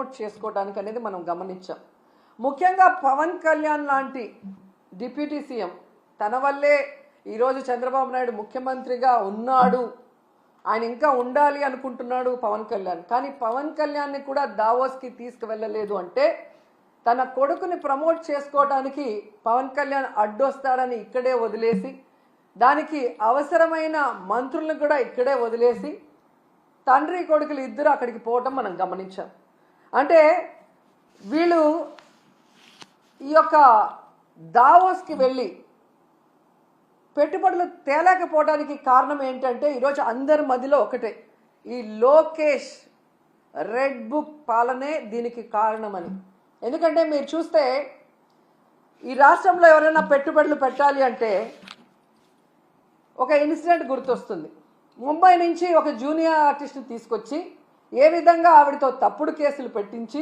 Promote చేసుకోవడానికి అనేది మనం గమనించాం. ముఖ్యంగా పవన్ కళ్యాణ్ లాంటి డిప్యూటీ సీఎం తన వల్లే ఈరోజు చంద్రబాబు నాయుడు ముఖ్యమంత్రిగా ఉన్నాడు, ఆయన ఇంకా ఉండాలి అనుకుంటున్నాడు పవన్ కళ్యాణ్. కానీ పవన్ కళ్యాణ్ని కూడా దావోస్కి తీసుకువెళ్ళలేదు అంటే తన కొడుకుని ప్రమోట్ చేసుకోవడానికి పవన్ కళ్యాణ్ అడ్డొస్తాడని ఇక్కడే వదిలేసి, దానికి అవసరమైన మంత్రులను కూడా ఇక్కడే వదిలేసి తండ్రి కొడుకులు ఇద్దరు అక్కడికి పోవటం మనం గమనించాం. అంటే వీళ్ళు ఈ యొక్క దావోస్కి వెళ్ళి పెట్టుబడులు తేలేకపోవడానికి కారణం ఏంటంటే ఈరోజు అందరి మధ్యలో ఒకటే, ఈ లోకేష్ రెడ్ బుక్ పాలనే దీనికి కారణమని. ఎందుకంటే మీరు చూస్తే ఈ రాష్ట్రంలో ఎవరైనా పెట్టుబడులు పెట్టాలి అంటే ఒక ఇన్సిడెంట్ గుర్తొస్తుంది. ముంబై నుంచి ఒక జూనియర్ ఆర్టిస్ట్ని తీసుకొచ్చి ఏ విధంగా ఆవిడతో తప్పుడు కేసులు పెట్టించి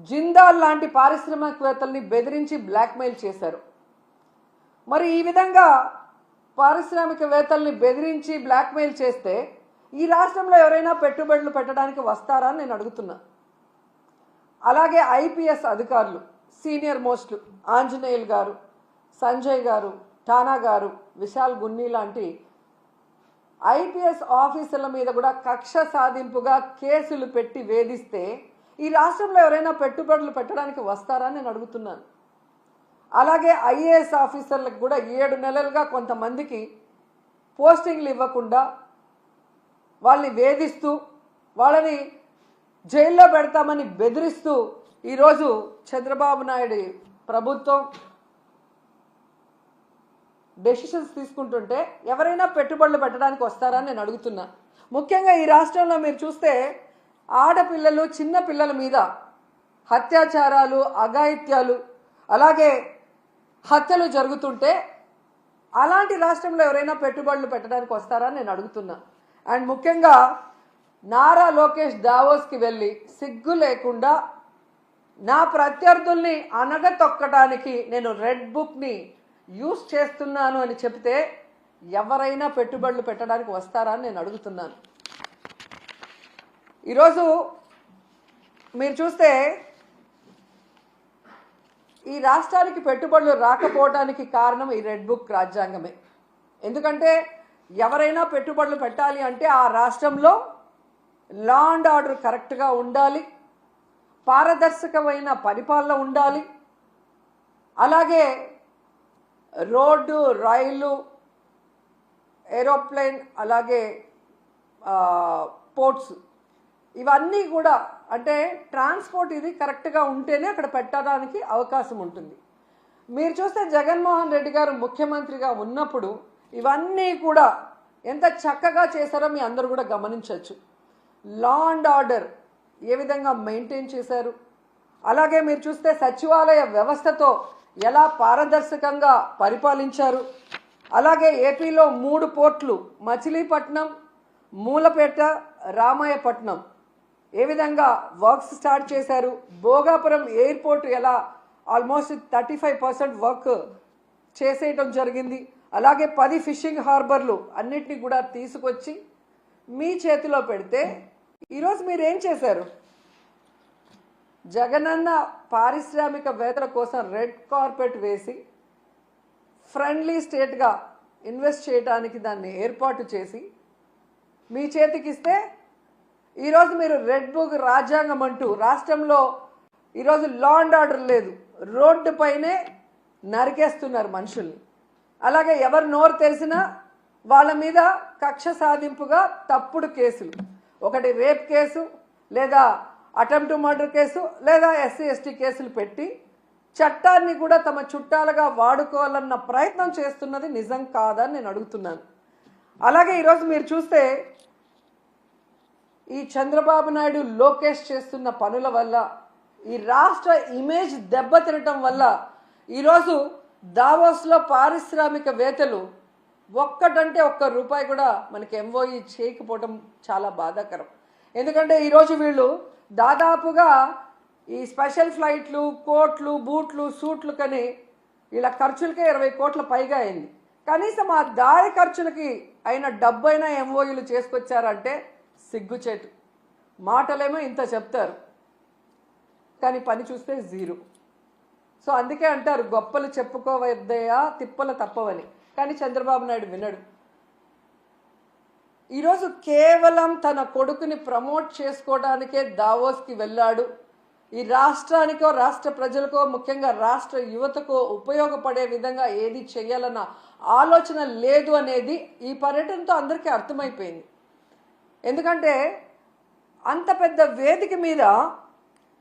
జిందాల్ లాంటి పారిశ్రామికవేత్తల్ని బెదిరించి బ్లాక్మెయిల్ చేశారు. మరి ఈ విధంగా పారిశ్రామికవేత్తల్ని బెదిరించి బ్లాక్మెయిల్ చేస్తే ఈ రాష్ట్రంలో ఎవరైనా పెట్టుబడులు పెట్టడానికి వస్తారా అని నేను అడుగుతున్నా. అలాగే ఐపీఎస్ అధికారులు సీనియర్ మోస్ట్లు ఆంజనేయులు గారు, సంజయ్ గారు, ఠానా గారు, విశాల్ గున్ని లాంటి ఐపీఎస్ ఆఫీసర్ల మీద కూడా కక్ష సాధింపుగా కేసులు పెట్టి వేధిస్తే ఈ రాష్ట్రంలో ఎవరైనా పెట్టుబడులు పెట్టడానికి వస్తారా అని నేను అడుగుతున్నాను. అలాగే ఐఏఎస్ ఆఫీసర్లకు కూడా 7 నెలలుగా కొంతమందికి పోస్టింగ్లు ఇవ్వకుండా వాళ్ళని వేధిస్తూ వాళ్ళని జైల్లో పెడతామని బెదిరిస్తూ ఈరోజు చంద్రబాబు నాయుడు ప్రభుత్వం డెసిషన్స్ తీసుకుంటుంటే ఎవరైనా పెట్టుబడులు పెట్టడానికి వస్తారని నేను అడుగుతున్నా. ముఖ్యంగా ఈ రాష్ట్రంలో మీరు చూస్తే ఆడపిల్లలు, చిన్న పిల్లల మీద అత్యాచారాలు, అఘాయిత్యాలు, అలాగే హత్యలు జరుగుతుంటే అలాంటి రాష్ట్రంలో ఎవరైనా పెట్టుబడులు పెట్టడానికి వస్తారని నేను అడుగుతున్నా. అండ్ ముఖ్యంగా నారా లోకేష్ దావోస్కి వెళ్ళి సిగ్గు లేకుండా నా ప్రత్యర్థుల్ని అనగతొక్కడానికి నేను రెడ్ బుక్ని యూజ్ చేస్తున్నాను అని చెప్తే ఎవరైనా పెట్టుబడులు పెట్టడానికి వస్తారా అని నేను అడుగుతున్నాను. ఈరోజు మీరు చూస్తే ఈ రాష్ట్రానికి పెట్టుబడులు రాకపోవడానికి కారణం ఈ రెడ్ బుక్ రాజ్యాంగమే. ఎందుకంటే ఎవరైనా పెట్టుబడులు పెట్టాలి అంటే ఆ రాష్ట్రంలో లా అండ్ ఆర్డర్ కరెక్ట్గా ఉండాలి, పారదర్శకమైన పరిపాలన ఉండాలి, అలాగే రోడ్డు, రైలు, ఏరోప్లేన్, అలాగే పోర్ట్స్, ఇవన్నీ కూడా అంటే ట్రాన్స్పోర్ట్ ఇది కరెక్ట్గా ఉంటేనే అక్కడ పెట్టడానికి అవకాశం ఉంటుంది. మీరు చూస్తే జగన్మోహన్ రెడ్డి గారు ముఖ్యమంత్రిగా ఉన్నప్పుడు ఇవన్నీ కూడా ఎంత చక్కగా చేశారో మీ అందరూ కూడా గమనించవచ్చు. లా అండ్ ఆర్డర్ ఏ విధంగా మెయింటైన్ చేశారు, అలాగే మీరు చూస్తే సచివాలయ వ్యవస్థతో ఎలా పారదర్శకంగా పరిపాలించారు, అలాగే ఏపీలో 3 పోర్ట్లు మచిలీపట్నం, మూలపేట, రామాయపట్నం ఏ విధంగా వర్క్స్ స్టార్ట్ చేశారు, భోగాపురం ఎయిర్పోర్ట్ ఎలా ఆల్మోస్ట్ 35% వర్క్ చేసేయటం జరిగింది, అలాగే 10 ఫిషింగ్ హార్బర్లు అన్నిటినీ కూడా తీసుకొచ్చి మీ చేతిలో పెడితే ఈరోజు మీరు ఏం చేశారు? జగనన్న పారిశ్రామికవేత్తల కోసం రెడ్ కార్పెట్ వేసి ఫ్రెండ్లీ స్టేట్గా ఇన్వెస్ట్ చేయడానికి దాన్ని ఏర్పాటు చేసి మీ చేతికి ఇస్తే ఈరోజు మీరు రెడ్ బుక్ రాజ్యాంగం అంటూ రాష్ట్రంలో ఈరోజు లా అండ్ ఆర్డర్ లేదు, రోడ్డు పైనే నరికేస్తున్నారు మనుషుల్ని. అలాగే ఎవరు నోరు తెరిసినా వాళ్ళ మీద కక్ష సాధింపుగా తప్పుడు కేసులు, ఒకటి రేప్ కేసు, లేదా అటెంప్ట్ మర్డర్ కేసు, లేదా ఎస్సీ ఎస్టీ కేసులు పెట్టి చట్టాన్ని కూడా తమ చుట్టాలుగా వాడుకోవాలన్న ప్రయత్నం చేస్తున్నది నిజం కాదని నేను అడుగుతున్నాను. అలాగే ఈరోజు మీరు చూస్తే ఈ చంద్రబాబు నాయుడు, లోకేష్ చేస్తున్న పనుల వల్ల ఈ రాష్ట్ర ఇమేజ్ దెబ్బతినటం వల్ల ఈరోజు దావోస్లో పారిశ్రామికవేత్తలు ఒక్కటంటే ₹1 కూడా మనకి ఎంఓఈ చేయకపోవడం చాలా బాధాకరం. ఎందుకంటే ఈరోజు వీళ్ళు దాదాపుగా ఈ స్పెషల్ ఫ్లైట్లు, కోట్లు, బూట్లు, సూట్లు కని వీళ్ళ ఖర్చులకే 20 కోట్ల పైగా అయింది. కనీసం ఆ దారి ఖర్చులకి అయిన డబ్బైనా ఎంఓఈలు చేసుకొచ్చారంటే సిగ్గుచేటు. మాటలేమో ఇంత చెప్తారు, కానీ పని చూస్తే జీరో. సో అందుకే అంటారు గొప్పలు చెప్పుకోవద్దయా తిప్పలు తప్పవని. కానీ చంద్రబాబు నాయుడు వినడు. ఈరోజు కేవలం తన కొడుకుని ప్రమోట్ చేసుకోవడానికే దావోస్కి వెళ్ళాడు. ఈ రాష్ట్రానికో రాష్ట్ర ప్రజలకో ముఖ్యంగా రాష్ట్ర యువతకో ఉపయోగపడే విధంగా ఏది చేయాలన్న ఆలోచన లేదు అనేది ఈ పర్యటనతో అందరికీ అర్థమైపోయింది. ఎందుకంటే అంత పెద్ద వేదిక మీద